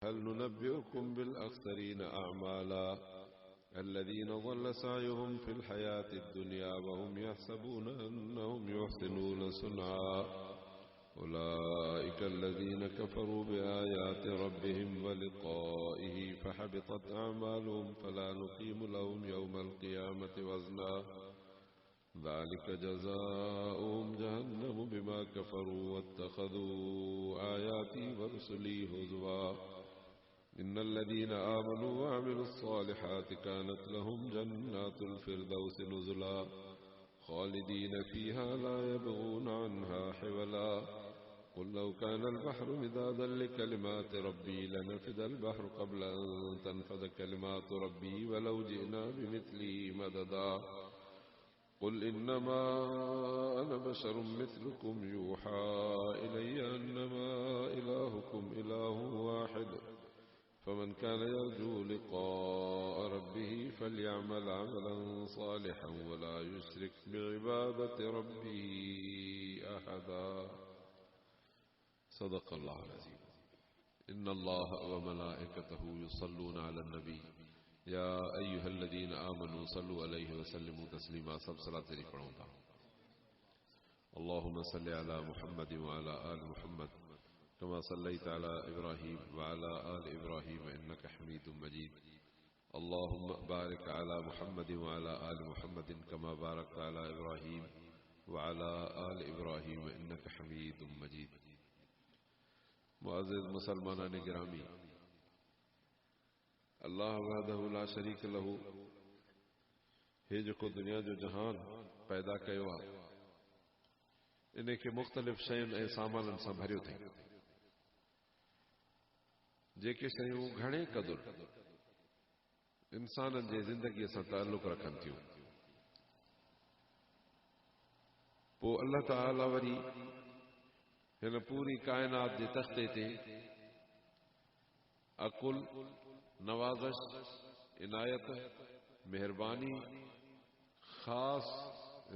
هل ننبئكم بالأخسرين أعمالا الذين ضل سعيهم في الحياة الدنيا وهم يحسبون أنهم يحسنون صنعا أولئك الذين كفروا بآيات ربهم ولقائه فحبطت أعمالهم فلا نقيم لهم يوم القيامة وزنا ذلك جزاؤهم جهنم بما كفروا واتخذوا آياتي ورسلي هزوا إن الذين آمنوا وعملوا الصالحات كانت لهم جنات الفردوس نزلا خالدين فيها لا يبغون عنها حولا قل لو كان البحر مدادا لكلمات ربي لنفد البحر قبل أن تنفد كلمات ربي ولو جئنا بمثله مددا قل إنما أنا بشر مثلكم يوحى إلي أنما إلهكم إله واحد فمن كان يرجو لقاء ربه فليعمل عملا صالحا ولا يشرك بعبادة ربه أحدا صدق الله العظيم. إن الله وملائكته يصلون على النبي يا أيها الذين آمنوا صلوا عليه وسلموا تسليما. سب صلاة تیری پڑھوں تھا. اللهم صل على محمد وعلى آل محمد كما صليت على إبراهيم وعلى آل إبراهيم إنك حميد مجيد. اللهم بارك على محمد وعلى آل محمد كما باركت على إبراهيم وعلى آل إبراهيم إنك حميد مجيد. معزز مسلمانان گرامی، اللہ وحدہ لا شریک لہو ہے جو دنیا جو جہان پیدا کयो आहे इन खे मुख़्तलिफ़ शयुनि ऐं सामाननि सां भरियो अथई. जेके शयूं घणे क़दुर इंसाननि जे ज़िंदगीअ सां ताल्लुक़ रखनि थियूं, पोइ अल्लाह ताला वरी हिन पूरी काइनात जे तख़्ते ते अकुल, नवाज़श, इनायत, मेहरबानी, ख़ास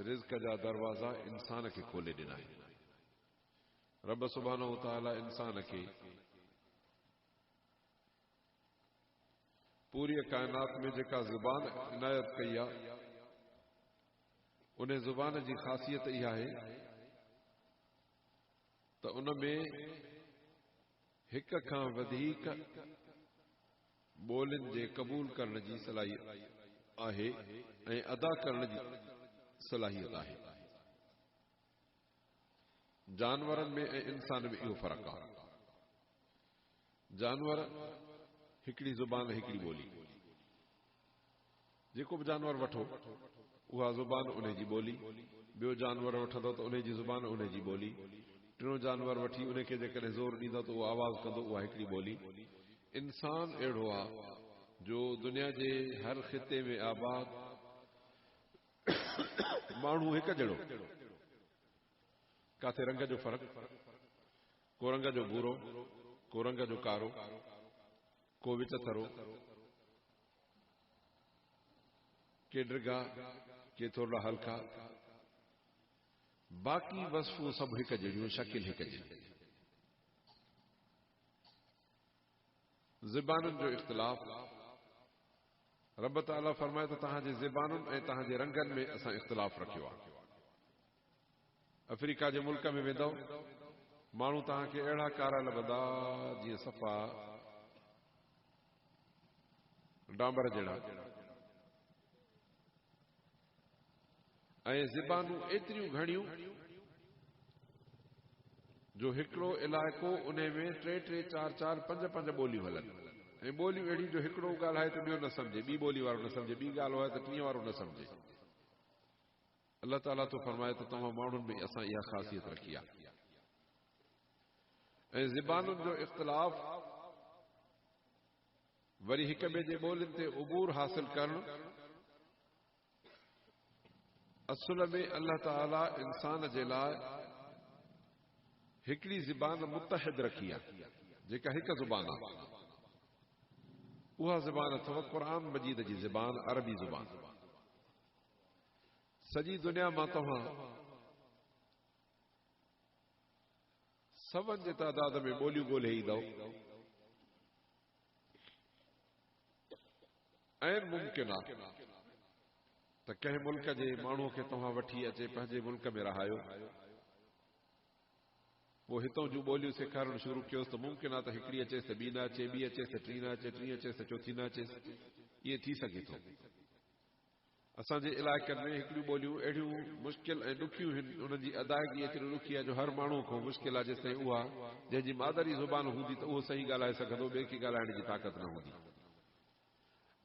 रिज़्क़ जा दरवाज़ा इंसान खे खोले ॾिना आहिनि. रब सुब्हानहु व तआला इंसान खे पूरी काइनात में जेका ज़ुबान इनायत कई आहे, उन ज़ुबान जी ख़ासियत इहा आहे त उन में हिक खां वधीक ॿोलियुनि जे क़बूल करण जी सलाहियत आहे ऐं अदा करण जी सलाहियत आहे. जानवरनि में ऐं इंसान में इहो फ़र्क़ु आहे. जानवर हिकिड़ी ज़ुबान हिकिड़ी ॿोली, जेको बि जानवर वठो उहा ज़ुबान उन जी ॿोली, ॿियो जानवर वठंदो त उन जी ज़ुबान उन जी ॿोली, टियों जानवर वठी उन खे जेकॾहिं ज़ोर ॾींदो त उहो आवाज़ कंदो, उहा हिकिड़ी ॿोली. इंसान अहिड़ो आहे जो दुनिया जे हर ख़िते में आबाद माण्हू हिकु जहिड़ो, काथे रंग जो फ़र्क़ु, को रंग जो भूरो, को रंग जो कारो, को विच थरो, के ड्रिगा, के थोड़ा हल्का, बाक़ी वस्फूं सभु हिकु जहिड़ियूं, शकिल हिकु जहिड़ी. ज़बानुनि जो इख़्तिलाफ़, रब ताला फरमाए त तव्हांजे ज़बानुनि ऐं तव्हांजे रंगनि में असां इख़्तिलाफ़ रखियो आहे. अफ्रीका जे मुल्क में वेंदव, माण्हू तव्हांखे अहिड़ा कारा लभंदा जीअं सफ़ा डांबर जहिड़ा, ऐं ज़बानूं एतिरियूं घणियूं जो हिकिड़ो इलाइक़ो उन में 3-3, 4-4, 5-5 ॿोलियूं हलनि, ऐं ॿोलियूं अहिड़ियूं जो हिकिड़ो ॻाल्हाए त ॿियो न सम्झे, ॿी ॿोली वारो न सम्झे, ॿी ॻाल्हि आहे त टीं वारो न सम्झे. अल्लाह ताला तो फरमाए त तव्हां माण्हुनि में असां इहा ख़ासियत रखी आहे. ऐं ज़बानुनि जो इख़्तिलाफ़ वरी हिक ॿिए जे ॿोलियुनि ते उबूर हासिल करणु, असुल में अल्लाह ताला इंसान जे लाइ हिकिड़ी ज़बान मुतहिद रखी आहे, जेका हिकु ज़ुबान आहे. उहा ज़बान अथव क़ुरान मजीद जी ज़बान, अरबी ज़ुबान. सॼी दुनिया मां तव्हां सवनि जे तादाद में ॿोलियूं ॻोल्हे ईंदव, आहिनि मुमकिनात त कंहिं मुल्क जे माण्हूअ खे तव्हां वठी अचे पंहिंजे मुल्क में रहायो, पोइ हितां जूं ॿोलियूं सेखारणु शुरू कयोसि त मुमकिन आहे त हिकिड़ी अचेसि त ॿी न अचे, ॿी अचेसि त टीं न अचे, टीं अचेसि त चोथी न अचेसि। इहे थी सघे थो। असांजे इलाइक़नि में हिकिड़ियूं ॿोलियूं अहिड़ियूं मुश्किल ऐं ॾुखियूं आहिनि, उन्हनि जी अदायगी एतिरी ॾुखी आहे जो हर माण्हू खां मुश्किल आहे जेसिताईं उहा जंहिंजी मादरी ज़ुबान हूंदी त उहो सही ॻाल्हाए सघंदो, ॿिए खे ॻाल्हाइण जी ताक़त न हूंदी।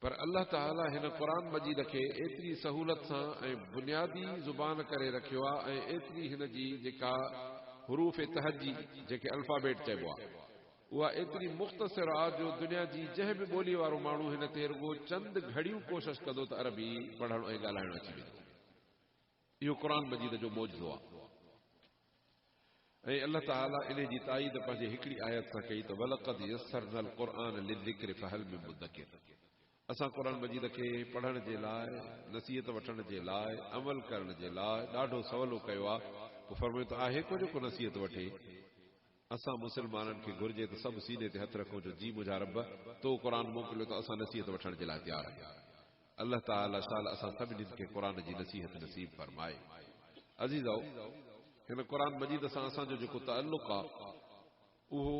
पर अल्लाह ताला हिन क़ुर मजीद खे एतिरी सहूलत सां ऐं बुनियादी ज़ुबान करे रखियो आहे ऐं एतिरी हिन जी जेका हुरूफ़ तहजी जेके अल्फाबेट चइबो आहे उहा एतिरी मुख़्तसिर आहे जो दुनिया जी जंहिं बि ॿोली वारो माण्हू हिन ते रुगो चंद घड़ियूं कोशिश कंदो त अरबी पढ़णु ऐं ॻाल्हाइणु अची वेंदो। इहो क़ुर मजीद जो मौजज़ो आहे। ऐं अल्लाह ताला इन जी ताईद पंहिंजे हिकिड़ी आयत सां कई त वलक़द यस्सरनल क़ुरआन लिज़िक्र फहल मिन मुद्दकिर। असां क़ुर मजीद खे पढ़ण जे लाइ, नसीहत वठण जे लाइ, अमल करण जे लाइ ॾाढो सवलो कयो आहे। पोइ फरमायो त आहे को जेको नसीहत वठे। असां मुस्लमाननि खे घुर्जे त सभु सीने ते हथ रखो जो जी मुंहिंजा रब तो क़ुर मोकिलियो त असां नसीहत वठण जे लाइ तयारु आहियूं। अल्लाह ताला शाल असां सभिनी खे क़ुर जी नसीहत नसीब फरमाए। अज़ीज़ो, हिन क़ुर मजीद सां असांजो जेको ताल्लुक़ आहे उहो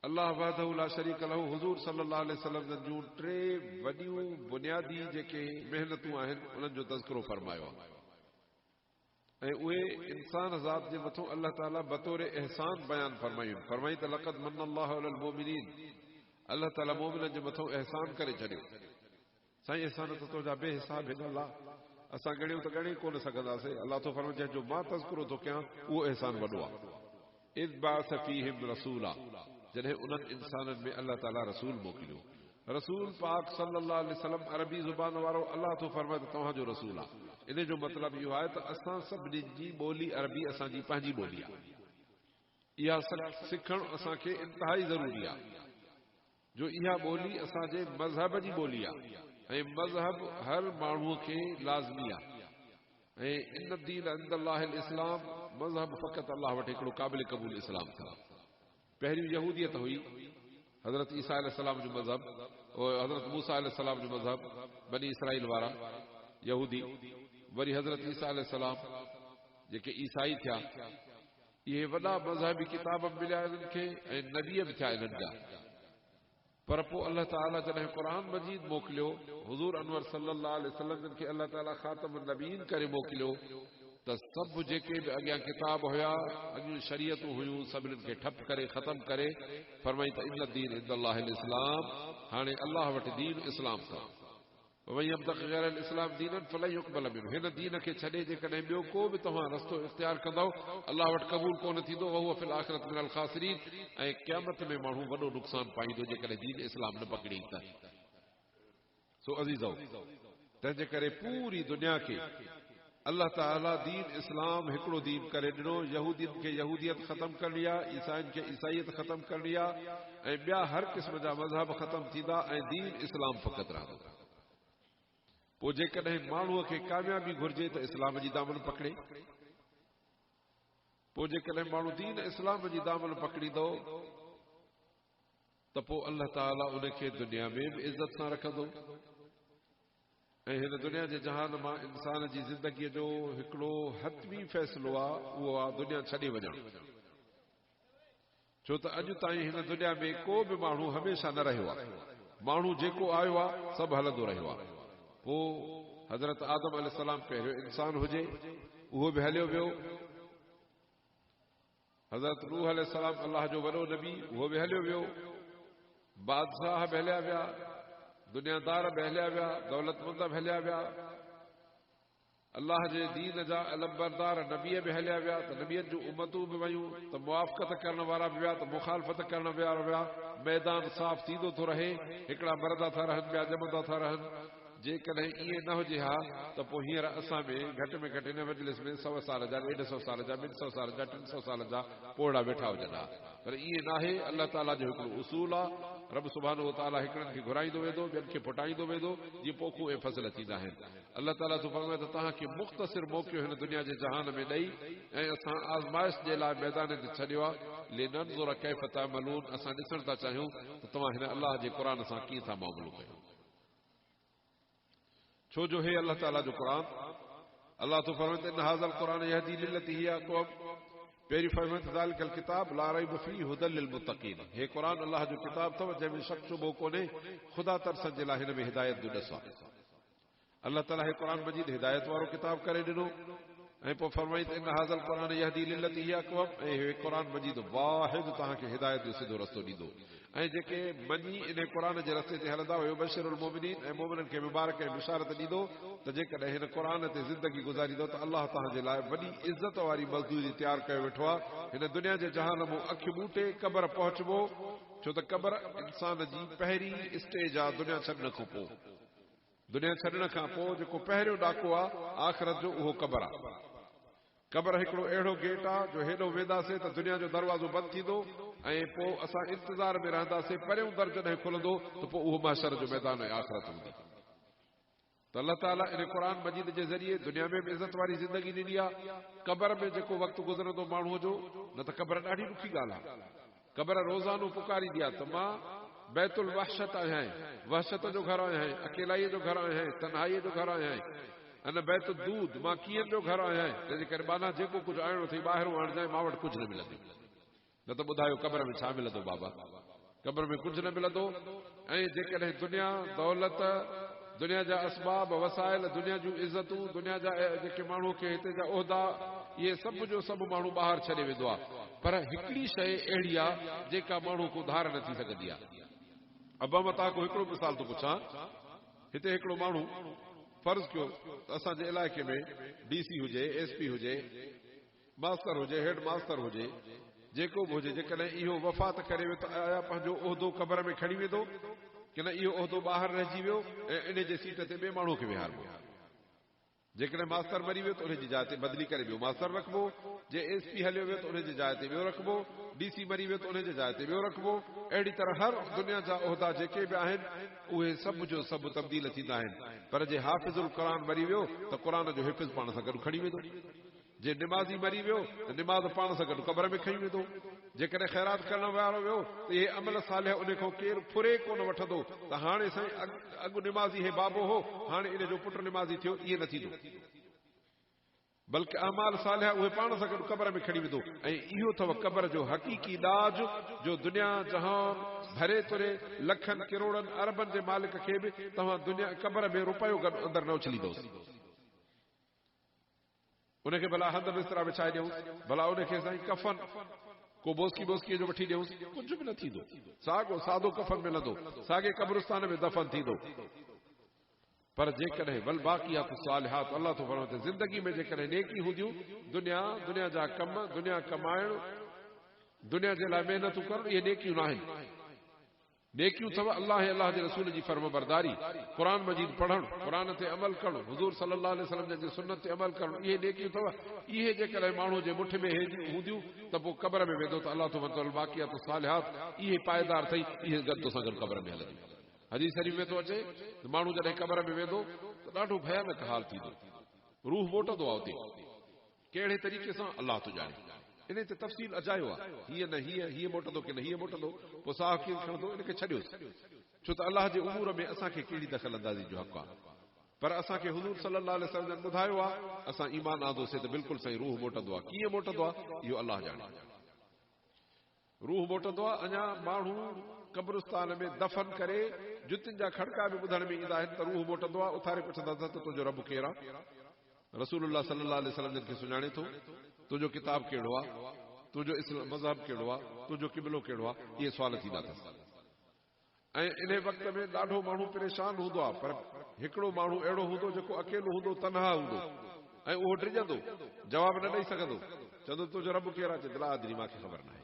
अल्लाह वहदहु ला शरीक लहू हुज़ूर सल्लल्लाहु अलैहि वसल्लम जूं टे वॾियूं बुनियादी जेके महिनतूं आहिनि उन्हनि जो तज़किरो फरमायो आहे ऐं उहे इंसान ज़ात जे मथां अल्लाह ताला बतौर एहसान बयान फरमायूं। फरमाई त लक़द मन्नल्लाहु अलल मुमिनीन, अल्लाह ताला मोमिननि जे मथां एहसान करे छॾियो। साईं एहसान त तुंहिंजा बेहिसाब हिन अल्लाह, असां ॻणियूं त ॻणे कोन सघंदासीं। अल्लाह तो फरमाए जंहिंजो मां तज़किरो थो कयां उहो एहसान वॾो आहे। इज़ बअस फीहिम रसूला, जॾहिं उन्हनि इंसाननि में अल्लाह ताला रसूल मोकिलियो। रसूल पाक सल्लल्लाहु अलैहि वसल्लम अरबी ज़ुबान वारो अल्लाह तो फरमाए त तव्हांजो रसूल आहे। इन जो मतिलबु इहो आहे त असां सभिनी जी ॿोली अरबी असांजी पंहिंजी ॿोली आहे। इहा सिखणु असांखे इंतिहाई ज़रूरी आहे जो इहा ॿोली असांजे मज़हब जी ॿोली आहे ऐं मज़हब हर माण्हूअ खे लाज़मी आहे। ऐं इन दीन इंदल्लाहिल इस्लाम, मज़हब फ़क़ति अल्लाह वटि हिकिड़ो क़ाबिल क़बूल इस्लाम थियो। पहिरियों यहूदियत हुई, हज़रत ईसा अलैहिस्सलाम जो मज़हब, हज़रत मूसा अलैहिस्सलाम जो मज़हब, बनी इसराइल वारा यहूदी, वरी हज़रत ईसा अलैहिस्सलाम जेके ईसाई थिया। इहे वॾा मज़हबी किताब मिलिया इन्हनि खे ऐं नबी बि थिया इन्हनि जा। पर पोइ अल्लाह ताला जॾहिं क़ुर मजीद मोकिलियो, हुज़ूर अनवर सल्लल्लाहु अलैहि वसल्लम खे अल्लाह ताला ख़ातम नबीन करे मोकिलियो त सभु जेके बि अॻियां किताब हुया, अॻियूं शरीयतूं हुयूं, सभिनीनि खे ठप करे ख़तम करे फरमाई त इन दीन इंदल्लाहिल इस्लाम, हाणे अल्लाह वटि दीन इस्लाम अथव। वयब्तग़ि गैरल इस्लाम दीनन फलन युक़बल मिन्हु, हिन दीन खे छॾे जेकॾहिं ॿियो को बि तव्हां रस्तो इख्तियार कंदव अल्लाह वटि क़बूल कोन थींदो। वहुव फिल आख़िरत मिनल ख़ासिरीन, ऐं क़यामत में माण्हू वॾो नुक़सान पाईंदो जेकॾहिं दीन इस्लाम न पकड़ी त। सो अज़ीज़ो, तंहिंजे करे पूरी दुनिया खे अल्लाह ताला दीन इस्लाम हिकिड़ो दीन करे ॾिनो। यहूदियत खे यहूदियत ख़तम करणी आहे, ईसाइनि खे ईसाइयत ख़तम करणी आहे ऐं ॿिया हर क़िस्म जा मज़हब ख़तम थींदा ऐं दीन इस्लाम फ़क़ति रहंदो। पोइ जेकॾहिं माण्हूअ खे कामयाबी घुर्जे त इस्लाम जी दामन पकड़े। पोइ जेकॾहिं माण्हू दीन इस्लाम जी दामन पकड़ींदो त पोइ अल्लाह ताला उनखे दुनिया में बि इज़त सां रखंदो ऐं हिन दुनिया जे जहान मां इंसान जी ज़िंदगीअ जो हिकिड़ो हतमी फ़ैसिलो आहे, उहो आहे दुनिया छॾे वञणु। छो त अॼु ताईं हिन दुनिया में को बि माण्हू हमेशह न रहियो आहे। माण्हू जेको आयो आहे सभु हलंदो रहियो आहे। पोइ हज़रत आदम अलैहिस्सलाम पहिरियों इंसान हुजे, उहो बि हलियो वियो। हज़रत नूह अलैहिस्सलाम अल्लाह जो वॾो नबी, उहो बि हलियो वियो। बादशाह बि हलिया विया, दुनियादार बि हलिया विया, दौलतमंद बि हलिया विया, अल्लाह जे दीन जा अलमबरदार नबी बि हलिया विया त नबियनि जूं उम्मतूं बि वयूं त मुआफ़क़त करण वारा बि विया त मुखालफ़त करण वारा विया। मैदान साफ़ थींदो थो रहे, हिकिड़ा मर्द था रहनि, ॿिया ॼमंदा था रहनि। जेकॾहिं ईअं न हुजे हा त पोइ हींअर असां में घटि हिन मजलिस में 100 साल जा, 150 साल जा, 200 साल जा, 300 साल जा पोड़ा वेठा हुजनि हा। पर ईअं न आहे। अल्लाह ताला जो हिकिड़ो उसूल आहे। रब सुभाणे व ताला हिकिड़नि खे घुराईंदो वेंदो, ॿियनि खे पुटाईंदो वेंदो, जीअं पोखूं ऐं फसल थींदा आहिनि। अल्लाह ताला तो फरमाए त तव्हांखे मुख़्तसिर मौक़ियो हिन दुनिया जे जहान में ॾेई ऐं असां आज़माइश जे लाइ मैदान ते छॾियो आहे। लिनंज़ुर कैफ़ तअमलून, असां ॾिसण था चाहियूं त तव्हां हिन अल्लाह जे क़ुर सां कीअं था मामलो कयो। छो जो हे अल्लाह ताला जो क़ुरान, अल्लाह तो फरमाते इन हाज़ल क़ुरान यहदी लिल्लती हिय अक़वम, पहिरीं फरमाते ज़ालिकल किताब ला रैब फ़ीहि हुदल लिल मुत्तक़ीन। हे क़ुरान अल्लाह जो किताब अथव जंहिंमें शक शुबो कोन्हे, ख़ुदा तरसनि जे लाइ हिन में हिदायत जो ॾस आहे। अल्लाह ताला हे क़ुरान मजीद हिदायत वारो किताब करे ॾिनो ऐं पोइ फरमाई त इन हाज़ल क़ुरान यहदी लिल्लती हिय अक़वम, ऐं हे क़ुरान मजीद वाहिद तव्हांखे हिदायत जो सिधो रस्तो ॾींदो। ऐं जेके मञी इन क़ुरान जे रस्ते ते हलंदा हुयो बशिरुल मोमिनीन, ऐं मोमिननि खे मुबारक ऐं बिशारत ॾींदो त जेकॾहिं हिन क़ुरान ते ज़िंदगी गुज़ारींदो त अल्लाह तव्हांजे लाइ वॾी इज़त वारी मज़दूरी तयारु कयो वेठो आहे। हिन दुनिया जे जहान मूं अखि ॿूटे क़बर पहुचबो, छो त क़बर इंसान जी पहिरीं स्टेज आहे दुनिया छॾण खां पोइ। दुनिया छॾण खां पोइ जेको पहिरियों ॾाको आहे आख़िरत जो, उहो क़बर आहे। क़बर हिकिड़ो अहिड़ो गेट आहे जो हेॾो वेंदासीं त दुनिया जो दरवाज़ो बंदि थींदो ऐं पोइ असां इंतज़ार में रहंदासीं, परियों दर जॾहिं खुलंदो त पोइ उहो महशर जो मैदान ऐं आख़िरत हूंदी। त अल्लाह ताला इन क़ुरान मजीद जे ज़रिए दुनिया में बि इज़त वारी ज़िंदगी ॾिनी आहे। क़बर में जेको वक़्तु गुज़रंदो माण्हूअ जो, न त क़बर ॾाढी ॾुखी ॻाल्हि आहे। क़बर रोज़ानो पुकारींदी आहे त मां बैतुल वहशत आहियां, वहशत जो घर आहियां, अकेलाईअ जो घर आहियां, तन्हाईअ जो घर आहियां, अन बैत दूध मां कीअं जो घर आहियां। तंहिंजे करे माना जेको कुझु आणिणो अथई ॿाहिरों आणिजांइ, मां वटि कुझु न मिलंदो। न त ॿुधायो क़बर में छा मिलंदो बाबा? क़बर में कुझु न मिलंदो। ऐं जेकॾहिं दुनिया दौलत, दुनिया जा असबाब वसाइल, दुनिया जूं इज़तूं, दुनिया जा जेके माण्हू खे हिते जा उहिदा, इहे सभु जो सभु माण्हू ॿाहिरि छॾे वेंदो आहे। पर हिकिड़ी शइ अहिड़ी आहे जेका माण्हू को धार न थी सघंदी आहे। अब मां तव्हांखे हिकिड़ो मिसाल थो पुछां। हिते हिकिड़ो माण्हू फर्ज़ कयो त असांजे इलाइक़े में DC हुजे, SP हुजे, मास्टर हुजे, हेड मास्टर हुजे, जेको बि हुजे, जेकॾहिं इहो वफ़ात करे वियो त आया पंहिंजो उहिदो क़बर में खणी वेंदो कि न इहो उहिदो ॿाहिरि रहिजी वियो ऐं इन जे सीट ते ॿिए माण्हू खे विहारबो? जेकॾहिं मास्टर मरी वियो त उनजी जाइ ते बदिली करे ॿियो मास्टर रखिबो, जे SP हलियो वियो त उनजी जाइ ते ॿियो रखिबो, DC मरी वियो त उनजी जाइ ते ॿियो रखिबो। अहिड़ी तरह हर दुनिया जा उहिदा जेके बि आहिनि उहे सभु जो सभु तब्दील थींदा आहिनि। पर जे हाफ़िज़ुल क़ुरान मरी वियो त क़ुरान जो हिफ़्ज़ पाण सां गॾु खणी वेंदो। जे निमाज़ी मरी वियो त निमाज़ पाण सां गॾु क़बर में खणी वेंदो। जेकॾहिं ख़ैरात करण वारो वियो त इहे अमल सालिह उन खां केरु फुरे कोन वठंदो त हाणे साईं अॻु निमाज़ी हे बाबो हो, हाणे इन जो पुटु निमाज़ी थियो, इहे न थींदो। बल्कि अमाल सालिह उहे पाण सां गॾु क़बर में खणी वेंदो। ऐं इहो अथव क़बर जो हक़ीक़ी इलाज, जो दुनिया जहान भरे तुरे लखनि किरोड़नि अरबनि जे मालिक खे बि तव्हां दुनिया क़बर में रुपयो गॾु अंदरि न उछलींदोसि। उनखे भला हंध बिस्तरा विछाए ॾियूंसि, भला उनखे साईं कफ़न को बोस्की जो वठी ॾियूंसि, कुझु बि न थींदो। सादो कफ़न मिलंदो, साॻे क़ब्रिस्तान में दफ़न थींदो। पर जेकॾहिं वल बाक़ियात सालिहात, अल्लाह तो फरमाते ज़िंदगी में जेकॾहिं नेकी हूंदियूं, दुनिया जा कम, दुनिया कमाइण, दुनिया जे लाइ महिनतूं करणु, इहे नेकियूं न आहिनि। नेकियूं अथव अल्लाह ऐं अल्लाह जे रसूल जी फर्मबरदारी, क़ुरान मजीद पढ़णु, क़ुरान ते अमल करणु, हुज़ूर सल्लल्लाहु अलैहि वसल्लम जी सुन्नत ते अमल करणु, इहे नेकियूं अथव। इहे जेकॾहिं माण्हू जे मुठ में हूंदियूं त पोइ क़बर में वेंदो त अल्लाह तो फरमाते बाक़ियात सालिहात, इहे पाइदार अथई, इहे गॾु तोसां गॾु क़बर में हलंदियूं। हदीस शरीफ़ में थो अचे त माण्हू जॾहिं क़बर में वेंदो त ॾाढो भयानक हाल थींदो, रूह मोटंदो आहे उते। कहिड़े तरीक़े सां अल्लाह तो ॼाणे। इन ते तफ़सील अजायो आहे, हीअ न हीअ मोटंदो की न हीअ मोटंदो, पोइ साह कीअं खणंदो, इनखे छॾियोसि। छो त अल्लाह जे उमूर में असांखे कहिड़ी दख़ल अंदाज़ी जो हक़ आहे। पर असांखे हुज़ूर सल्लल्लाहु अलैहि वसल्लम ॿुधायो आहे, असां ईमान आंदोसीं त बिल्कुलु सही रूह मोटंदो आहे। कीअं मोटंदो आहे इहो अल्लाह ॼाणे। रूह मोटंदो आहे। अञा माण्हू क़ब्रिस्तान में दफ़न करे जुतियुनि जा खड़का बि ॿुधण में ईंदा आहिनि त रूह मोटंदो आहे। उथारे पुछंदा त तुंहिंजो रब केरु आहे? रसूलुल्लाह सल्लल्लाहु अलैहि वसल्लम खे सुञाणे थो? तुंहिंजो किताब कहिड़ो आहे? तुंहिंजो इस्लाम मज़हब कहिड़ो आहे? तुंहिंजो क़िबलो कहिड़ो आहे? इहे सुवाल थींदा अथसि। ऐं इन वक़्त में ॾाढो माण्हू परेशान हूंदो आहे। पर हिकिड़ो माण्हू अहिड़ो हूंदो जेको अकेलो हूंदो, तनहा हूंदो, ऐं उहो डिॼंदो, जवाब न ॾेई सघंदो। चवंदो तुंहिंजो रब केरु आहे? चवंदो ला अदरी, मूंखे ख़बर न आहे।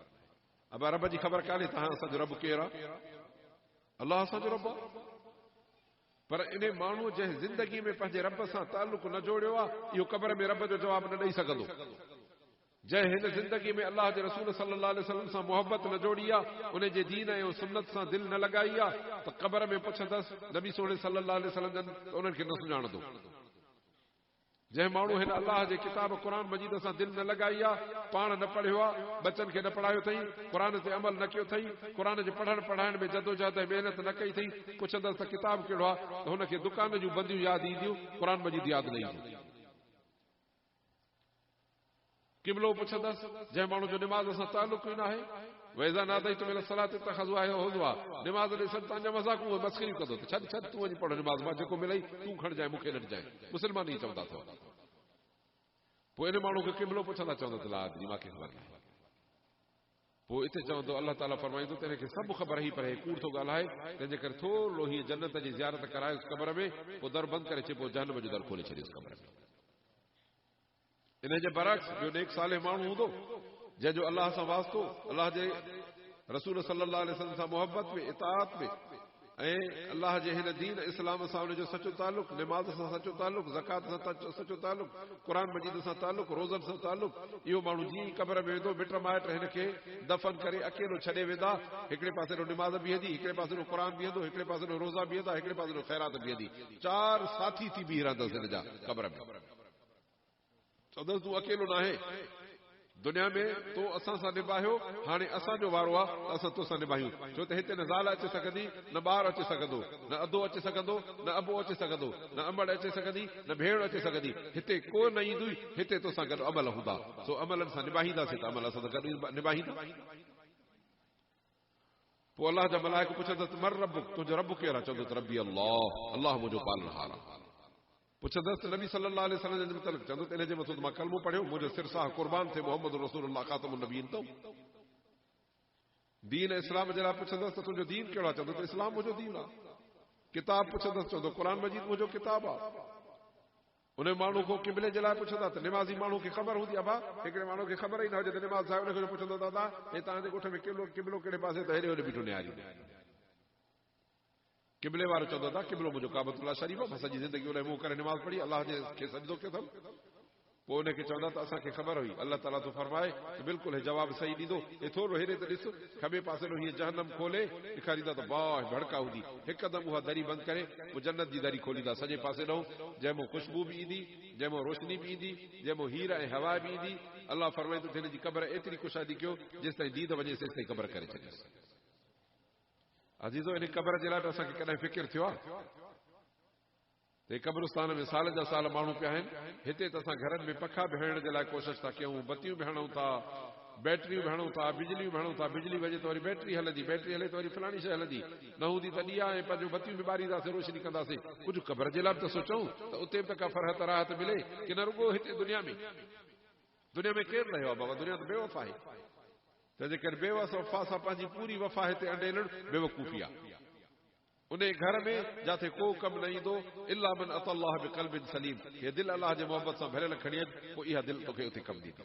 अब रब जी ख़बर कान्हे तव्हां असांजो रब केरु आहे? अल्लाह असांजो रब आहे। पर इन माण्हू जंहिं ज़िंदगी में पंहिंजे रब सां ताल्लुक़ न जोड़ियो आहे, इहो क़बर में रब जो जवाब न ॾेई सघंदो। जंहिं हिन ज़िंदगी में अल्लाह जे रसूल सल्लल्लाहु अलैहि वसल्लम सां मोहबत न जोड़ी आहे, उन जे दीन ऐं सुन्नत सां दिलि न लॻाई आहे, त क़बर में पुछंदसि नबी सोणे सल्लल्लाहु अलैहि वसल्लम उन्हनि खे न सुञाणंदो। जंहिं माण्हू हिन अलाह जे किताब क़ुर मजीद सां दिलि न लॻाई आहे, पाण न पढ़ियो आहे, बचनि खे न पढ़ायो अथई, क़ुर ते अमल न कयो अथई, क़ुर जे पढ़ण पढ़ाइण में जदोजहद ऐं महिनत न कई अथई, पुछंदसि त किताब कहिड़ो आहे त हुनखे दुकान जूं बंदियूं यादि ईंदियूं, क़ुर मजीद यादि न ईंदियूं। क़िबलो पुछंदसि, जंहिं माण्हू जो निमाज़ सां तालुक़ ई न आहे, वैज़ा नादई तो मेरा सलात तखज़ुआ है हुज़वा, निमाज़ ॾे सभु तव्हांजा मज़ाक उहे मस्खरी कंदो त छॾ तूं वञी पढ़ निमाज़, मां जेको मिलई तूं खणजांइ, मूंखे न ॾिजांइ, मुस्लमान ई चवंदा अथव। पोइ इन माण्हू खे क़िबलो पुछंदा, चवंदो त ला अदरी, मूंखे ख़बर न आहे। पोइ इते चवंदो अलाह ताला फरमाईंदो त हिनखे सभु ख़बर ई पर हे कूड़ थो ॻाल्हाए, तंहिंजे करे थोरो हीअ जन्नत जी ज़ियारत करायुसि क़बर में, पोइ दर बंदि करे अचे, पोइ जहन्नम जो दर खोले छॾियुसि क़बर में। इन जे बरअक्स ॿियो नेक साले माण्हू हूंदो जंहिंजो अलाह सां वास्तो, अलाह जे रसूल सल्लल्लाहु अलैहि वसल्लम सां मोहब्बत में, इताअत में, ऐं अलाह जे हिन दीन इस्लाम सां हुनजो सचो तालुक़, निमाज़ सां सचो तालुक़, ज़कात सां सचो तालुक़, क़ुर मजीद सां तालुक़, रोज़न सां तालुक़, इहो माण्हू जीअं ई क़बर में वेंदो, मिट माइट हिनखे दफ़न करे अकेलो छॾे वेंदा, हिकिड़े पासे ॾो निमाज़ बीहंदी, हिकिड़े पासे ॾो क़ुर बीहंदो, हिकिड़े पासे ॾो रोज़ा बीहंदा, हिकिड़े पासे ॾो ख़ैरात बीहंदी, 4 साथी थी बीह रहंदसि हिन जा क़बर में। चवंदसि तूं अकेलो न आहे, दुनिया में तो असां सां निभायो, हाणे असांजो वारो आहे त असां तोसां निभायूं, छो त हिते न ज़ाल अची सघंदी, न ॿार अची सघंदो, न अधो अची सघंदो, न अबो अची सघंदो, न अमड़ अची सघंदी, न भेण अची सघंदी, हिते को न ईंदुई, हिते तोसां गॾु अमल हूंदा, सो अमलनि सां निभाईंदासीं त अमल असां सां गॾु निभाईंदा। पोइ अलाह जा मलाइक पुछंदसि मर रब, तुंहिंजो रब केरु आहे? चवंदो त रबी अल्लाह, अल्लाह मुंहिंजो पालनहार आहे। पुछंदसि नबी सल्लल्लाहु अलैहि वसल्लम जे मुतलिक़, चवंदो त इनजे मथां मां कलमो पढ़ियो, मुंहिंजो सिरसाह क़ुर्बान थे, मोहम्मद रसूलुल्लाह ख़ातमुन नबीन तो। दीन इस्लाम जे लाइ पुछंदसि त तुंहिंजो दीन कहिड़ो आहे? चवंदो त इस्लाम मुंहिंजो दीन आहे। किताब पुछंदसि, चवंदो क़ुर मजीद मुंहिंजो किताब आहे। उन माण्हू खां क़िबले जे लाइ पुछंदा त निमाज़ी माण्हू खे ख़बर हूंदी आहे, भा हिकिड़े माण्हू खे ख़बर ई न हुजे त निमाज़ साहिब उनखे पुछंदो, दादा हे तव्हांजे ॻोठ में क़िबलो कहिड़े पासे, त हेॾे होॾे बीठो निहारी। क़िबले वारो चवंदो था क़िबलो मुंहिंजो काबतुल्लाह शरीफ़ आहे, मां सॼी ज़िंदगी उन मुंहुं करे निमाज़ पढ़ी, अलाह जे खे सजदो कयो अथमि। पोइ उनखे चवंदा त असांखे ख़बर हुई, अलाह ताला तो फरमाए त बिल्कुलु हे जवाबु सही ॾींदो, हे थोरो हेॾे त ॾिस, खॿे पासे ॾो हीअं जहन्नम खोले ॾेखारींदा त बाहि भड़का हूंदी, हिकदमि उहा दरी बंदि करे पोइ जन्नत जी दरी खोलींदा सॼे पासे ॾो, जंहिंमें ख़ुशबू बि ईंदी, जंहिंमें रोशनी बि ईंदी, जंहिंमें हीर ऐं हवा बि ईंदी। अलाह फरमाईंदो हिन जी क़बर एतिरी कुशादी कयो जेसिताईं दीद वञे तेसिताईं क़बर करे छॾियोसि। अज़ीज़ो, इन क़बर जे लाइ त असांखे कॾहिं फ़िकिर थियो आहे? कब्रिस्तान में साल जा साल माण्हू पिया आहिनि, हिते त असां घरनि में पखा बिहण जे लाइ कोशिशि था कयूं, बतियूं बि हणूं था, बैटरियूं बि हणूं था, बिजलियूं बि हणूं था, बिजली वञे त वरी बैटरी हलंदी, बैटरी हले त वरी फलाणी शइ हलंदी, न हूंदी त ॾीआ ऐं पंहिंजो बतियूं बि ॿारींदासीं, रोशनी कंदासीं। कुझु क़बर जे लाइ बि त सोचूं त उते बि त का फरहत राहत मिले, की न रुॻो हिते दुनिया में केरु रहियो आहे? बाबा दुनिया त बेवफ़ा आहे, तंहिंजे करे बेवफ़ा सां पंहिंजी पूरी वफ़ा हिते अंडेलण बेवकूफ़ी आहे। उन घर में जिथे को कमु न ईंदो, इल्ला मन अतल्लाह बिक़ल्बिन सलीम, हे दिलि अलाह जे मोहब्बत सां भरियल खणी अच, पोइ इहा दिलि तोखे उते कमु ॾींदी।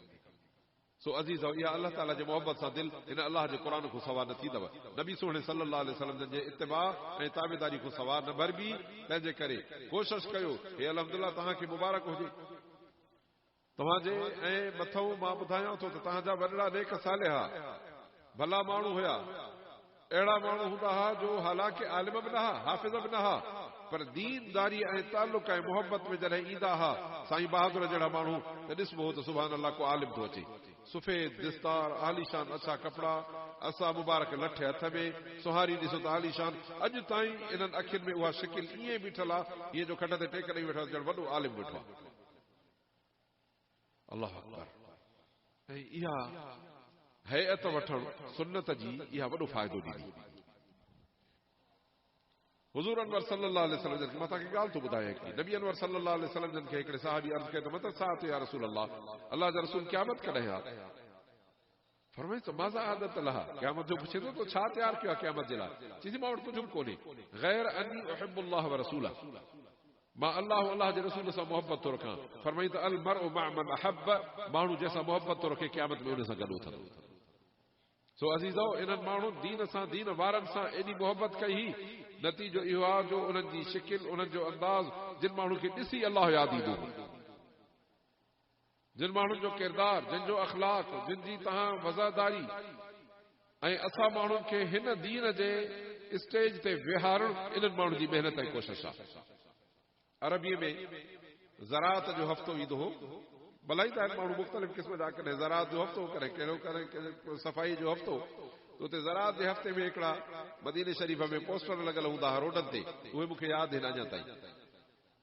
सो अज़ीज़, इहा अलाह ताला जे मोहब्बत सां दिलि हिन अलाह जे क़ुर खां सवा न थींदव, नबी सुहिणे सल्लल्लाहु अलैहि वसल्लम जे इत्तिबा ऐं ताबेदारी खां सवा न भरबी। तंहिंजे करे कोशिशि कयो, हे अल्हम्दुलिल्लाह तव्हांखे मुबारक हुजे तव्हांजे, ऐं मथऊं मां ॿुधायां थो त तव्हांजा वॾड़ा नेक सालिहा भला माण्हू हुया, अहिड़ा माण्हू हूंदा हुआ जो हालांकि आलिम बि न हुआ, हाफ़िज़ बि न हुआ, पर दीनदारी ऐं ताल्लुक़ ऐं मोहब्बत में जॾहिं ईंदा हुआ, साईं बहादुर जहिड़ा माण्हू त ॾिसबो हो त सुभान अल्लाह को आलिम थो अचे, सफ़ेद दिस्तार, आलीशान अछा कपिड़ा, असा मुबारक लठे हथ में, सुहारी ॾिसो त आलीशान। अॼु ताईं इन्हनि अखियुनि में उहा शिकिल ईअं बीठल आहे, ईअं जो खॾ ते टेक ॾेई वेठो ॼण वॾो आलिम वेठो आहे। अल्लाह अकबर। ऐं इहा हैअत वठण सुन्नत जी, इहा वॾो फ़ाइदो ॾींदी। हुज़ूर अनवर सल्लल्लाहु अलैहि वसल्लम जन, मां तव्हांखे ॻाल्हि थो ॿुधायां कि नबी अनवर सल्लल्लाहु अलैहि वसल्लम जन खे हिकिड़े सहाबी अर्ज़ कयो त मत साअत या रसूल अल्लाह, अल्लाह जा रसूल क़यामत कॾहिं आहे? फरमाए त माज़ा आदत लहा, क़यामत जो पुछे थो तो छा तयारु कयो आहे क़यामत जे लाइ? चईंदी मां वटि कुझु बि कोन्हे, गैर अन्नी उहिब्बुल्लाह व रसूलह, मां अल्लाह जे रसूल सां मोहब्बत थो रखां। फरमाई त अल मरउ मअ मन अहब्ब, माण्हू जंहिंसां मोहब्बत थो रखे क़यामत में उन सां गॾु उथंदो। सो अज़ीज़ो, इन्हनि माण्हुनि दीन सां, दीन वारनि सां एॾी मोहब्बत कई, नतीजो इहो आहे जो उन्हनि जी शिकिल, उन्हनि जो अंदाज़, जिन माण्हू खे ॾिसी अल्लाह यादि ईंदो, जिन माण्हुनि जो किरदार, जिन जो अखलाक, जिन जी तव्हां वज़ादारी, ऐं असां माण्हुनि खे हिन दीन जे स्टेज ते विहारणु इन्हनि माण्हुनि जी महिनत ऐं कोशिशि आहे। अरबीअ में ज़राअत जो हफ़्तो ईंदो हो, भलाईंदा आहिनि माण्हू मुख़्तलिफ़ क़िस्म जा, कॾहिं ज़राअत जो हफ़्तो, कॾहिं कहिड़ो कॾहिं सफ़ाई जो हफ़्तो। त उते ज़राअत जे हफ़्ते में हिकिड़ा मदीने शरीफ़ में पोस्टर लॻल हूंदा हुआ रोडनि ते, उहे मूंखे यादि आहिनि अञा ताईं।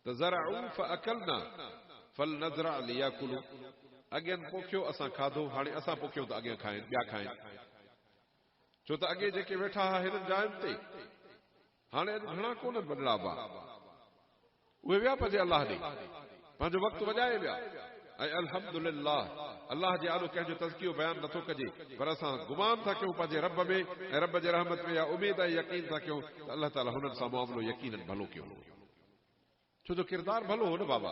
त ज़रअू फअकलना फल नज़रा लियाकुलू, अॻियनि पोखियो असां खाधो, हाणे असां पोखियो त अॻियां खाइनि, ॿिया खाइनि। छो त अॻे जेके वेठा हुआ हिननि जायुनि ते, हाणे अॼु घणा कोन्हनि वॾड़ा बा, उहे विया पंहिंजे अलाह ॾे, पंहिंजो वक़्तु वॼाए विया। ऐं अल्हम्दुलिल्लाह, अलाह जे आलो कंहिंजो तज़कियो बयानु नथो कजे, पर असां गुमान था कयूं पंहिंजे रब में ऐं रब जे रहमत में, या उमेद ऐं यकीन था कयूं त अलाह ताला हुननि सां मामिलो यकीनन भलो कयो, छो जो किरदारु भलो हो न बाबा।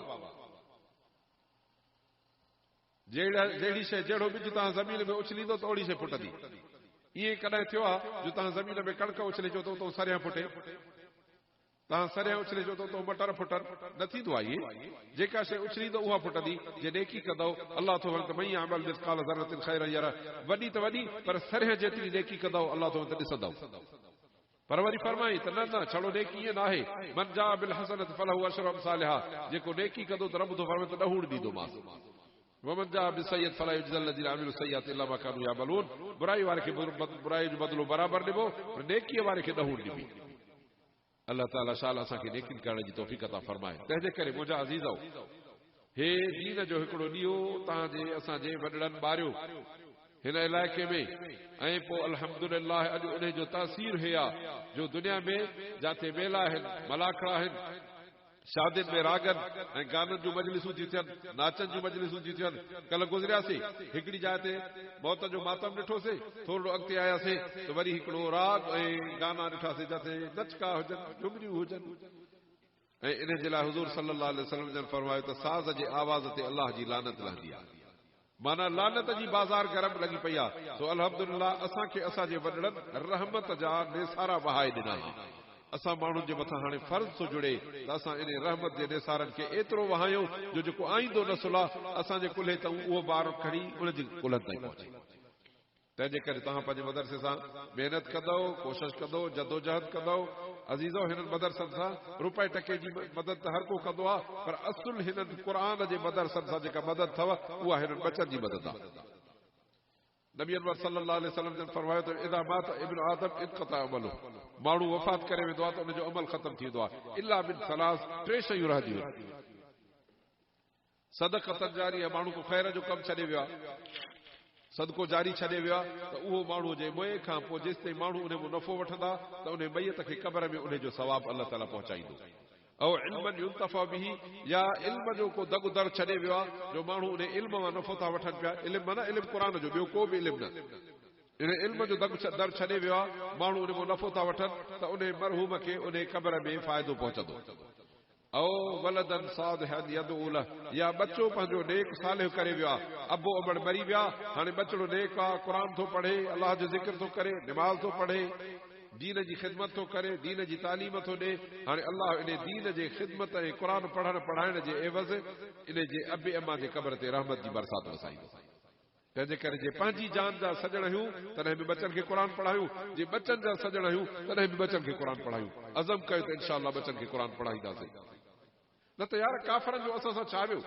जहिड़ी शइ, जहिड़ो ॿिज तव्हां ज़मीन में उछलींदो त ओड़ी शइ फुटंदी। इहे कॾहिं थियो आहे जो तव्हां ज़मीन में कणिक उछले चओ त सरियां फुटे, तव्हां सरियां उछले चओ त मटर फुटनि, न थींदो आहे इहे। जेका शइ उछलींदो उहा फुटंदी, जे नेकी कंदव अलाह थो त मई अमल मिस्काल ज़रतिन ख़ैरन यरा, वॾी त वॾी पर सरियां जेतिरी नेकी कंदव अलाह थो त ॾिसंदव। पर वरी फरमाई त न न, छड़ो नेकी ईअं न आहे, मन जा बिल हसनत फलहु अशरु अमसालिहा, जेको नेकी कंदो त रब थो फरमाए त ॾहूड़ ॾींदोमांसि। वमन जा बिसय्यत फला युजज़ल लज़ीना अमिलू सय्यात इल्ला मा कानू यामलून, बुराई वारे खे बुराई जो बदिलो बराबरि ॾिबो, पर नेकीअ वारे खे ॾहूड़ ॾिबी। अल्लाह ताला शाल असांखे नेकिन करण जी तौफ़ीक़ अता फरमाए। तंहिंजे करे मुंहिंजा अज़ीज़ो, हे दीन जो हिकिड़ो ॾींहों तव्हांजे असांजे वॾड़नि ॿारियो हिन इलाइक़े में, ऐं पोइ अल्हम्दुलिल्लाह अॼु उन जो तासीर हे आहे जो दुनिया में जिते मेला आहिनि, मलाखड़ा आहिनि, शादियुनि में रागनि ऐं गाननि जूं मजलिसूं थी थियनि, नाचनि जूं मजलिसूं थी थियनि। कल्ह गुज़रियासीं हिकिड़ी जाइ ते मौत जो मातम ॾिठोसीं, थोरो अॻिते आयासीं त वरी हिकिड़ो राग ऐं गाना ॾिठासीं जिते नचका हुजनि, झुमरियूं हुजनि। ऐं इन जे लाइ हुज़ूर सल्लल्लाहु अलैहि वसल्लम जन फरमायो त साज़ जे आवाज़ ते अलाह जी लानत लहंदी आहे, माना लानत जी बाज़ार गरम लॻी पई आहे। तो अल्हम्दुलिल्लाह असांखे असांजे वॾड़नि रहमत जा नेसारा वहाए ॾिना। असां माण्हुनि जे मथां हाणे फर्ज़ थो जुड़े त असां इन रहमत जे नेसारनि खे एतिरो वहायूं जो जेको आईंदो नसुल आहे असांजे कुल्हे त उहो ॿार खणी उनजी कुल्हनि ताईं पहुचे। तंहिंजे करे तव्हां पंहिंजे मदरसे सां महिनत कंदव, कोशिश कंदव, जदोजहद कंदव। अज़ीज़ो, हिननि मदरसनि सां रुपए टके जी मदद त हर को कंदो आहे, पर असुल हिननि क़ुर जे मदरसनि सां जेका मदद अथव उहा हिननि बचनि जी मदद आहे। नबी अनवर सल्लल्लाहु अलैहि वसल्लम जन फरमायो त इदा मात इब्न आदम इनक़ता अमलु, माण्हू वफ़ात करे वेंदो आहे त उनजो अमल ख़तम थी वेंदो आहे, इल्ला मिन सलास, टे शयूं रहंदियूं आहिनि। सदक़तन जारी, माण्हू को ख़ैर जो कमु छॾे वियो आहे, सदको जारी छॾे वियो आहे त उहो माण्हू जे मुंहं खां पोइ जेसि ताईं माण्हू उन में नफ़ो वठंदा त उन मैयत खे क़बर में उन जो सवाब अल्लाह ताला पहुचाईंदो। ऐं इल्मन युंतफा बिही, या इल्म जो को दग दर छॾे वियो आहे जो माण्हू उन इल्म मां नफ़ो था वठनि पिया, इल्म माना इल्म क़ुर जो, ॿियो को बि इल्म न, इन इल्म जो दग दर छॾे वियो आहे, माण्हू उन में नफ़ो था वठनि त उन मरहूम खे उन क़बर में फ़ाइदो पहुचंदो। औ वलदन सालिहन यदऊ लह, या बच्चो पंहिंजो नेक सालिह करे वियो आहे, अबो अबड़ मरी विया, हाणे बचड़ो नेक आहे, क़ुर थो पढ़े, अलाह जो ज़िक्र थो करे, निमाज़ थो पढ़े, दीन जी ख़िदमत थो करे, दीन जी तालीम थो ॾे। हाणे अलाह इन दीन जे ख़िदमत ऐं क़ुर पढ़ण पढ़ाइण जे एवज़ इन जे अबे अम्मा जे क़बर ते रहमत जी बरसात वसाईंदो। तंहिंजे करे जे पंहिंजी जान जा सजण आहियूं तॾहिं बि बचनि खे क़ुर पढ़ायूं, जे बचनि जा सजण आहियूं तॾहिं बि बचनि खे क़ुर पढ़ायूं। अज़म कयो त इंशाअल्लाह बचनि खे क़ुर पढ़ाईंदासीं। न त यार काफ़रनि जो असां सां छा वियो?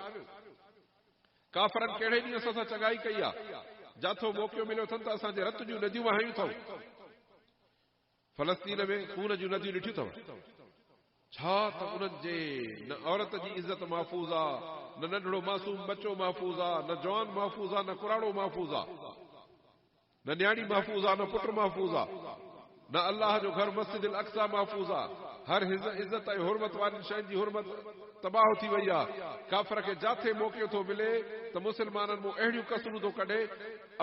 काफ़रनि कहिड़े ॾींहुं असां सां चङाई कई आहे, जाथो मौक़ो मिलियो अथनि त असांजे रत जूं नदियूं वहायूं अथऊं। फलस्तीन में खून जूं नदियूं ॾिठियूं अथव छा? त उन्हनि जे न औरत जी इज़त महफ़ूज़ आहे, न नंढड़ो मासूम बच्चो महफ़ूज़ आहे, न जवान महफ़ूज़ आहे, न कुराड़ो महफ़ूज़ आहे, न न्याणी महफ़ूज़ आहे, न पुट महफ़ूज़ आहे, न अल्लाह जो घर मस्जिद अल अक़सा महफ़ूज़ आहे। हर इज़त ऐं हुरमत वारनि शयुनि जी हुरमत तबाह थी वई आहे। काफ़र खे जाथे मौक़ो थो मिले त मुस्लमाननि मूं अहिड़ियूं कसरूं थो कढे।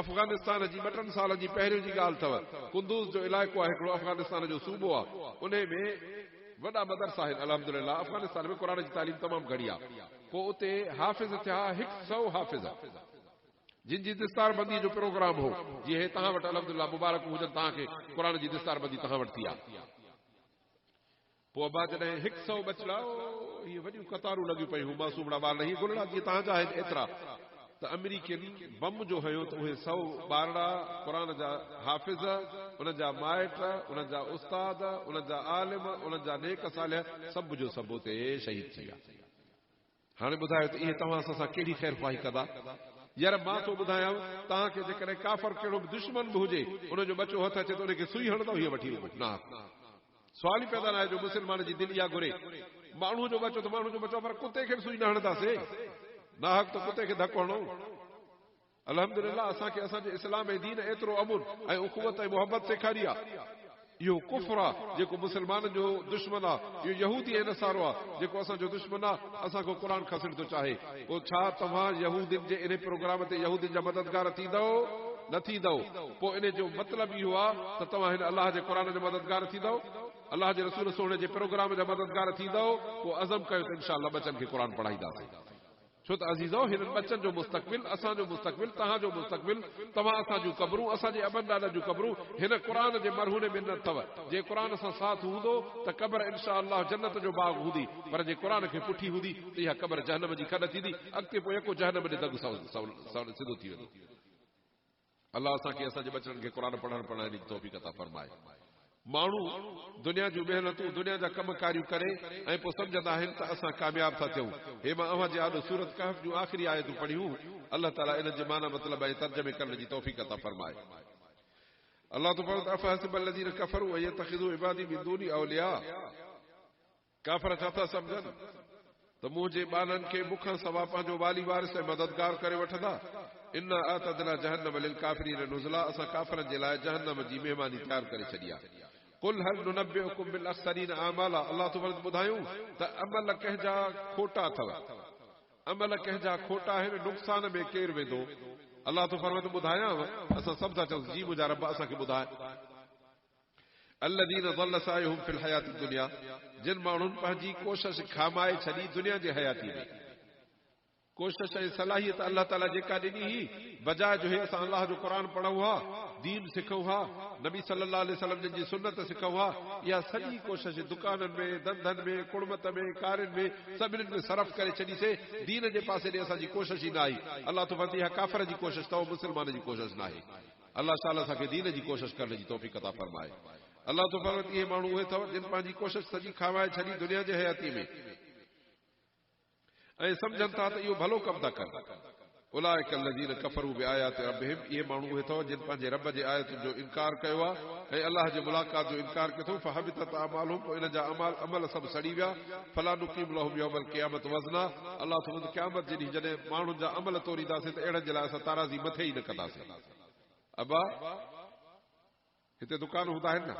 अफ़गानिस्तान जी 2 साल जी पहिरियों जी ॻाल्हि अथव, कुंदूज़ जो इलाइक़ो आहे, हिकिड़ो अफ़गानिस्तान जो सूबो आहे, उन में वॾा मदरसा आहिनि अल्हम्दुलिल्लाह। अफ़गानिस्तान में क़ुर जी तालीम तमामु घणी आहे। पोइ उते हाफ़िज़ थिया 100 हाफ़िज़, जिन जी दिस्तार बंदी जो प्रोग्राम हो, जीअं तव्हां वटि अल्हम्दुलिल्लाह मुबारक हुजनि तव्हांखे क़ुर जी दिस्तार बंदी तव्हां वटि थी आहे। पोइ अबा जॾहिं 100 बचड़ा, इहे वॾियूं कतारूं लॻियूं पयूं, मासूमड़ा ॿार, इहे गुलड़ा जीअं तव्हांजा आहिनि एतिरा, त अमेरिकन बम जो हयो त उहे 100 ॿारड़ा क़ुर जा हाफ़िज़, उन जा माइट, उन जा उस्ताद, उन जा आलिम, उन जा नेक सालिह, सभु जो सभु उते शहीद थी विया। हाणे ॿुधायो त इहे तव्हां सां कहिड़ी ख़ैर ख़्वाही कंदा? यार मां थो ॿुधायां तव्हांखे जेकॾहिं काफ़र कहिड़ो बि दुश्मन बि हुजे उनजो बचो हथ अचे त उनखे सुई हणंदो हीअ वठी वञो न। सुवाल ई पैदा न आहे जो मुस्लमान जी दिलि इहा घुरे माण्हू जो बचो त माण्हू जो बचो पर कुते खे सुई न हणंदासीं ना हक़ त कुते खे धकु हणो। अल्हम्दुलिल्लाह असांखे असांजे इस्लाम ऐं दीन एतिरो अमुन ऐं उख़ुवत ऐं मोहबत सेखारी आहे। इहो कुफ्र आहे जेको मुस्लमाननि जो दुश्मन आहे, इहो यहूदी ऐं नसारो आहे जेको असांजो दुश्मन आहे। असांखे क़ुर खसण थो चाहे। पोइ छा तव्हां यहूदियुनि जे इन प्रोग्राम ते यहूदियुनि जा मददगार थींदव न थींदव? पोइ इन जो मतिलबु इहो आहे त तव्हां हिन अलाह जे क़ुर जा मददगार थींदव, अलाह जे रसूल सोणे जे प्रोग्राम जा मददगार थींदव। पोइ अज़म कयो त इंशाअल्लाह बचनि खे क़ुर पढ़ाईंदासीं। छो त अज़ीज़ो हिननि बचनि जो मुस्तक़बिल असांजो मुस्तक़बिल तव्हांजो मुस्तक़बिल तव्हां असांजूं क़बरूं असांजे अबनि ॾाॾनि जूं क़बरूं हिन क़ुर जे मरहूने में न अथव। जे क़ुर सां साथ हूंदो त क़बर इंशाअल्लाह जन्नत जो बाग हूंदी, पर जे क़ुर खे पुठी हूंदी त इहा क़बर जहन्नम जी खॾ थींदी। अॻिते पोइ यको जहन्नम ॾे दग सिधो थी वेंदो। अलाह असांखे असांजे बचड़नि खे क़ुर पढ़ाइण जी तौफ़ीक़ अता फरमाए। माण्हू दुनिया जूं महिनतूं दुनिया जा कम कारियूं करे ऐं पोइ सम्झंदा आहिनि त असां कामयाब था थियूं। हे मां अव्हां जे आॾो सूरत कहफ जूं आख़िरी आयतूं पढ़ियूं। अल्लाह ताला इन जे माना मतिलब ऐं तर्जुमे करण जी तौफ़ीक़ अता फरमाए। अल्लाह तो फरमाए अफ़हसिब الذين كفروا أن يتخذوا عبادي من دوني أولياء। काफ़र छा था सम्झनि त मुंहिंजे ॿारनि खे मूंखां सवाइ पंहिंजो वाली वारिस ऐं मददगार करे वठंदा। इन अतदना जहन्नम लिलकाफिरीन नुज़ला। असां काफ़रनि जे लाइ जहन्नम जी महिमानी तयार करे छॾी आहे। कुल हल नुनब्बिउकुम बिल अख़सरीन आमाला। अल्लाह तो ॿुधायूं त अमल कंहिंजा खोटा अथव, अमल कंहिंजा खोटा आहिनि, नुक़सान में केरु वेंदो। अल्लाह तो फरमाए ॿुधायांव असां सभु था चऊं जी मुंहिंजा रब असांखे ॿुधाए। الذين ضل سعيهم في الحياة الدنيا। जिन माण्हुनि पंहिंजी कोशिश खामाए छॾी दुनिया जे हयाती में। कोशिश ऐं सलाहियत अल्लाह ताला जेका ॾिनी हुई बजाए जो हे असां अल्लाह जो क़ुर पढ़ूं हा, दीन सिखूं हा, नबी सल्लल्लाहु अलैहि वसल्लम जी सुन्नत सिखूं हा, इहा सॼी कोशिश दुकाननि में धंधनि में कुड़मत में कारियुनि में सभिनीनि में सरफ़ करे छॾीसीं। दीन जे पासे ॾे असांजी कोशिश ई न आई। अल्लाह तो फरमाए इहा काफ़िर जी कोशिश अथव, मुस्लमान जी कोशिश न आहे। अल्लाह ताला असांखे दीन जी कोशिश करण जी तौफ़ीक़ अता फरमाए। अल्लाह तो फरमाए इहे माण्हू उहे अथव जिन पंहिंजी कोशिश सॼी खामाए छॾी दुनिया जे हयाती में ऐं सम्झनि था त इहो भलो कमु था कनि। उलाइक الذين كفروا بآيات ربهم। इहे माण्हू उहे अथव जिन पंहिंजे रब जे आयतुनि जो इनकार कयो आहे ऐं अलाह जे मुलाक़ात जो इनकार कयो अथऊं। फहबितत अमालुहुम। पोइ इन जा अमल सभु सड़ी विया। फला नुक़ीम लहुम यौमल क़ियामत वज़ना। अलाह तो क़यामत जे ॾींहुं जॾहिं माण्हुनि जा अमल तोड़ींदासीं त अहिड़नि जे लाइ असां ताराज़ी मथे ई न कंदासीं। अबा हिते दुकान हूंदा आहिनि न,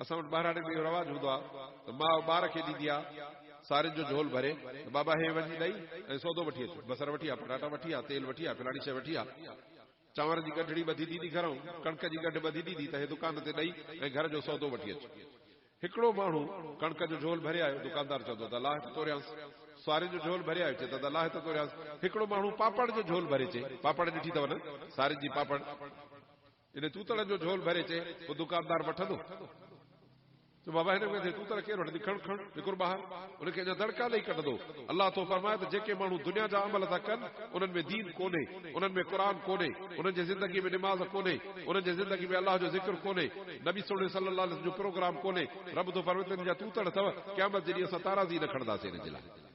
असां वटि ॿाहिराणे में इहो रवाजु हूंदो आहे त मां ॿार खे ॾींदी आहे सारियुनि जो झोल भरे बाबा हे वञी ॾेई ऐं सौदो वठी अचो, बसर वठी आहे, पटाटा वठी आहे, तेल वठी आहे, फलाणी शइ वठी आहे, चांवर जी गढड़ी ॿधी ॾींदी घरऊं, कणिक जी गढ ॿधी ॾींदी त हे दुकान ते ॾेई ऐं घर जो सौदो वठी अचो। हिकिड़ो माण्हू कणिक जो झोल भरे आयो, दुकानदार चवंदो त अलाह तोरियांसि। सारियुनि जो झोल भरे आयो, चए त अलाह तोरियांसि। हिकिड़ो माण्हू पापड़ जो झोल भरे चए, पापड़ ॾिठी अथव न सारियुनि जी पापड़, इन तूतड़नि जो झोल भरे चए, पोइ दुकानदार वठंदो? तो बाबा हिन में तूतड़ केरु वठंदी, खण खण निकुर ॿाहिरि, उनखे अञा दड़का ॾेई कढंदो। अलाह तो फरमाए त जेके माण्हू दुनिया जा अमल था कनि उन्हनि में दीन कोन्हे, उन्हनि में क़ुर कोन्हे, उन्हनि जी ज़िंदगी में निमाज़ कोन्हे, उन्हनि जी ज़िंदगी में अलाह जो ज़िक्र कोन्हे, नबी सल्लल्लाहु अलैहि वसल्लम जो प्रोग्राम कोन्हे। रब तो फरमाए त जा तूतड़ अथव, क़यामत जे ॾींहुं असां ताराज़ी न खणंदासीं हिन जे लाइ।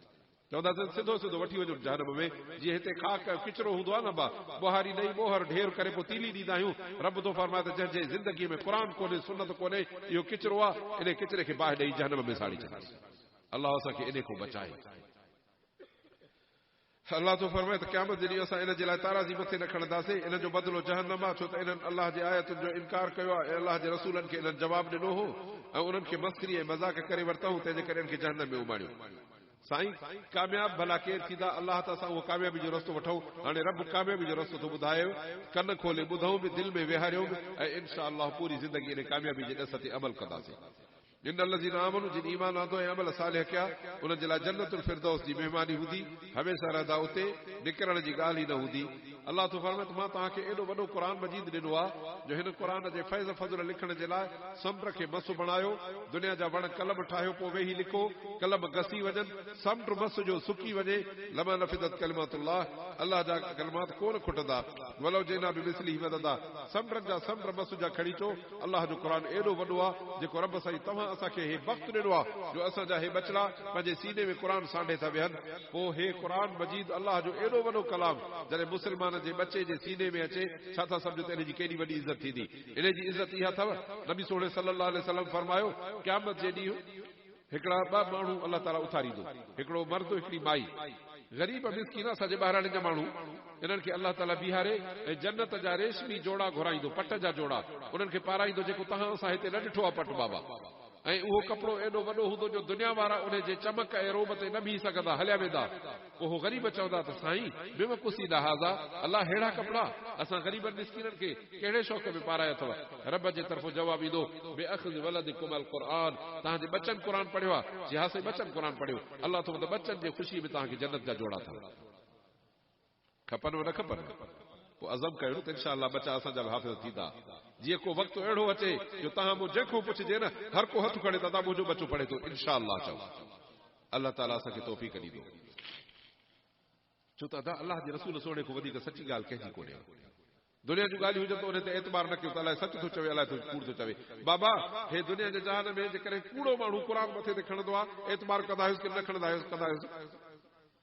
चवंदासीं सिधो सिधो वठी वञो जहन्नम में। जीअं हिते खाक किचिरो हूंदो आहे न, ॿोहारी ॾेई ॿोहर ढेर करे पोइ तीली ॾींदा आहियूं। रब तो फरमाए त जंहिंजे ज़िंदगीअ में क़ुर कोन्हे, सुन्नत कोन्हे, इहो किचिरो आहे, इन किचिरे खे बाहि ॾेई जहन्नम में साड़ी छॾींदासीं। अलाह असांखे इन खां बचाए। अलाह तो फरमाए त क़यामत जे ॾींहुं असां इन जे लाइ ताराज़ी मथे न खणंदासीं। इन जो बदिलो जहन्नम आहे, छो त इन्हनि अलाह जे आयतुनि जो इनकार कयो आहे ऐं अलाह जे रसूलनि खे इन्हनि जवाबु ॾिनो हो ऐं उन्हनि खे मस्करी ऐं मज़ाक करे वरितऊं, तंहिंजे करे इन्हनि खे जहन्नम में उमाड़ियो। साईं कामयाब भला केरु थींदा, अलाह त असां उहो कामयाबी जो रस्तो वठूं। हाणे रब कामयाबी जो रस्तो थो ॿुधाए, कन खोले ॿुधूं बि, दिलि में विहारियूं बि ऐं इंशा अलाह पूरी ज़िंदगी इन कामयाबी जे ॾस ते अमल कंदासीं। इन الذين आमनू जिन ईमान आंदो ऐं अमल सालिह कया उन्हनि जे लाइ जन्नतुल फिरदौस जी महिमानी हूंदी, हमेशह रहंदा उते, निकिरण जी ॻाल्हि ई न हूंदी। अलाह तो फरमाए त मां तव्हांखे एॾो वॾो क़ुर मजीद ॾिनो आहे जो हिन क़ुर जे फैज़ फज़ल लिखण जे लाइ समुंड खे मसु बणायो, दुनिया जा वण कलम ठाहियो, पोइ वेही लिखो, कलम घसी वञनि, समुंड मस जो सुकी वञे। लमा नफ़िदत कलिमातुल्लाह, अलाह जा कलिमात कोन खुटंदा। वलो जेना बि मिसली मददा, समुंड जा समुंड मस जा खणी अचो। अलाह जो क़ुर एॾो वॾो आहे जेको रब साईं तव्हां तव्हां असांखे हे वक़्तु ॾिनो आहे जो असांजा हे बचड़ा पंहिंजे सीने में क़ुर सांढे था वेहनि, पोइ हे क़ुर मजीद अलाह जो एॾो वॾो कलाम जॾहिं मुस्लमान जे बचे जे सीने में अचे, छा था सम्झो त इन जी केॾी वॾी इज़त थींदी। इन जी इज़त इहा अथव, नबी सोढ़े सल्लल्लाहु अलैहि वसल्लम फरमायो क़यामत जे ॾींहुं हिकिड़ा ॿ माण्हू अलाह ताला उथारींदो, हिकिड़ो मर्द हिकिड़ी माई, ग़रीब मिस्कीन असांजे ॿाहिराणे जा माण्हू, इन्हनि खे अलाह ताला बीहारे ऐं जन्नत जा रेशमी जोड़ा घुराईंदो, पट जा जोड़ा उन्हनि खे पाराईंदो जेको तव्हां असां हिते न ॾिठो आहे पट बाबा। ऐं उहो कपिड़ो एॾो वॾो हूंदो जो दुनिया वारा उन जे चमक ऐं रोब ते न बीह सघंदा, हलिया वेंदा। उहो ग़रीब चवंदा त साईं बेवकूसी न हाज़ा, अलाह अहिड़ा कपिड़ा असां ग़रीबनि मिस्किननि खे कहिड़े शौक़ में पाराया अथव। रब जे तरफ़ो जवाब ईंदो बेअख़्ज़ वलदिकुम अल क़ुरआन, तव्हांजे बचनि क़ुर पढ़ियो आहे, जी हा साईं बचनि क़ुर पढ़ियो, अलाह तो बचनि जे ख़ुशी में तव्हांखे जन्नत जा जोड़ा अथव। खपनि न खपनि, पोइ अज़म कयो त इंशाअल्लाह बचा असांजा बि हाफ़िज़ थींदा। जीअं को वक़्तु अहिड़ो अचे जो तव्हां मूं जंहिंखां पुछिजे न हर को हथ खणे दादा मुंहिंजो बच्चो पढ़े थो, इंशाअल्लाह चओ अल्लाह ताला असांखे तौफ़ीक़ ॾींदो। छो त अदा अल्लाह जे रसूल सोणे खां वधीक सची ॻाल्हि कंहिंजी कोन्हे। दुनिया जूं ॻाल्हियूं हुजनि त उन ते एतबार न कयो त अलाए सच थो चवे अलाए कूड़ थो चवे। बाबा हे दुनिया जे जहान में जेकॾहिं कूड़ो माण्हू क़ुर मथे ते खणंदो आहे, एतबार कंदा आहियोसि की न खणंदा आहियोसि,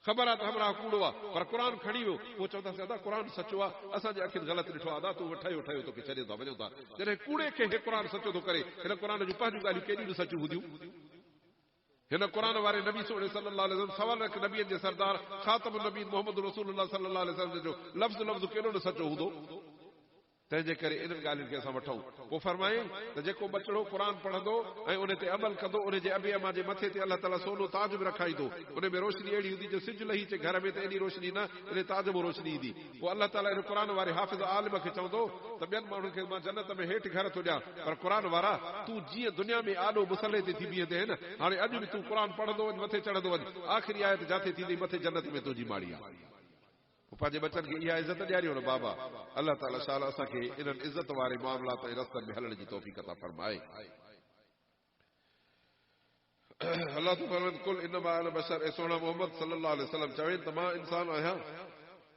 ख़बर आहे त हमरा कूड़ो आहे, पर क़ुर खणी वियो, पोइ चवंदासीं अदा क़ुर सचो आहे, असांजे अखियुनि ग़लति ॾिठो आहे, अदा तूं ठहियो तोखे छॾे था वञो था। जॾहिं कूड़े खे हे क़ुर सचो थो करे, हिन क़ुर जूं पंहिंजूं ॻाल्हियूं केॾियूं बि सचियूं हूंदियूं। हिन क़ुर वारे नबी सोढ़े सल्लल्लाहु अलैहि वसल्लम सवाल रख, नबीअ जे सरदार ख़ातमुन नबी मोहम्मद रसूलुल्लाह सल्लल्लाहु अलैहि वसल्लम जो लफ़्ज़ लफ़्ज़ केॾो न सचो हूंदो। तंहिंजे करे इन्हनि ॻाल्हियुनि खे असां वठूं। पोइ फरमाईं त जेको बचड़ो क़ुर पढ़ंदो ऐं उन ते अमल कंदो, उन जे अबे अमा जे मथे ते अलाह ताला सोनो ताज बि रखाईंदो, उन में रोशनी अहिड़ी हूंदी जो सिज लही अचे घर में त एॾी रोशनी न, इन ताज में रोशनी ईंदी। पोइ अलाह ताला इन क़ुर वारे हाफ़िज़ आलिम खे चवंदो त ॿियनि माण्हुनि खे मां जन्नत में हेठि घर थो ॾियां, पर क़ुर वारा तूं जीअं दुनिया में आॾो मुसले ते थी बीहंदे न, हाणे अॼु बि तूं क़ुर पढ़ंदो वञ, मथे चढ़ंदो वञ, आख़िरी आयत जाते थींदी मथे जन्नत में तुंहिंजी माड़ी आहे। पंहिंजे बचनि खे इहा इज़त ॾियारियो न बाबा। अलाह ताला शाल असांखे इन्हनि इज़त वारे मामलात ऐं रस्तनि में हलण जी तौफ़ीक़ अता फरमाए। अलाह तो फरमाए कुल इन्नमा अना बशर, ऐं सोना मोहम्मद सल्लल्लाहु अलैहि वसल्लम चवे त मां इंसान आहियां,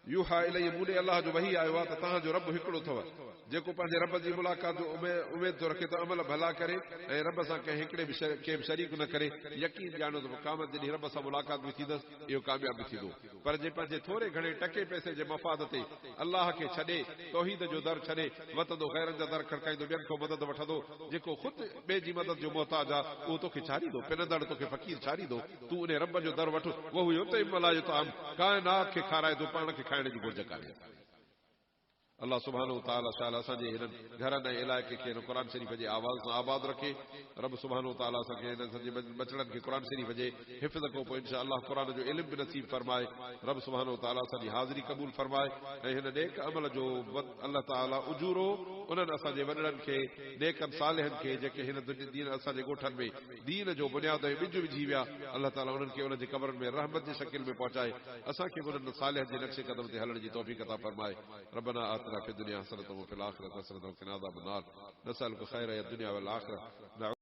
यूहा इलैया, मूं ॾे अलाह जो वही आयो आहे त तव्हांजो रब हिकिड़ो अथव। जेको पंहिंजे रब जी मुलाक़ात जो उमेद थो रखे त अमल भला करे ऐं रब सां कंहिं हिकिड़े बि कंहिं बि शरीक न करे, यकीन ॼाणो त क़यामत जॾहिं रब सां मुलाक़ात बि थींदसि, इहो कामयाब बि थींदो। पर जे पंहिंजे थोरे घणे टके पैसे जे मफ़ाद ते अलाह खे छॾे, तौहीद जो दर छॾे वतंदो, ग़ैरनि जा दर खड़काईंदो, ॿियनि खां मदद वठंदो, जेको ख़ुदि ॿिए जी मदद जो मोहताज आहे, उहो तोखे छारींदो, पिनंदड़ तोखे फ़क़ीर छारींदो। तूं उन रब जो दर वठ, उहो युतइम ला युतअम, काइनात खे खाराए थो, पाण खे खाइण जी घुर्ज कान्हे। अल्लाह सुब्हानहु व तआला शाल असांजे हिननि घरनि ऐं इलाइक़े खे हिन क़ुर शरीफ़ जे आवाज़ सां आबाद रखे। रब सुब्हानहु व तआला असांखे हिन सॼे बचड़नि खे क़ुर शरीफ़ जे हिफ़्ज़ खां पोइ इंशा अल्लाह क़ुर जो इल्म बि नसीब फरमाए। रब सुब्हानहु व तआला असांजी हाज़िरी क़बूल फरमाए ऐं हिन नेक अमल जो अल्लाह ताला उजूरो उन्हनि असांजे वॾड़नि खे, नेकनि सालिहनि खे, जेके हिन दीन असांजे ॻोठनि में दीन जो बुनियाद ऐं ॿिज विझी विया, अल्लाह ताला उन्हनि खे उन्हनि जे क़बरनि में रहमत जे शकिल में पहुचाए, असांखे बि उन्हनि सालिहनि जे नक्शे क़दम ते हलण जी तौफ़ीक़ अता फरमाए। रब्बना आतिना फ़िद दुनिया हसनतम व फ़िल आख़िरति हसनतम व क़िना अज़ाबन नार, नसअलुका ख़ैर दुनिया वल आख़िरह।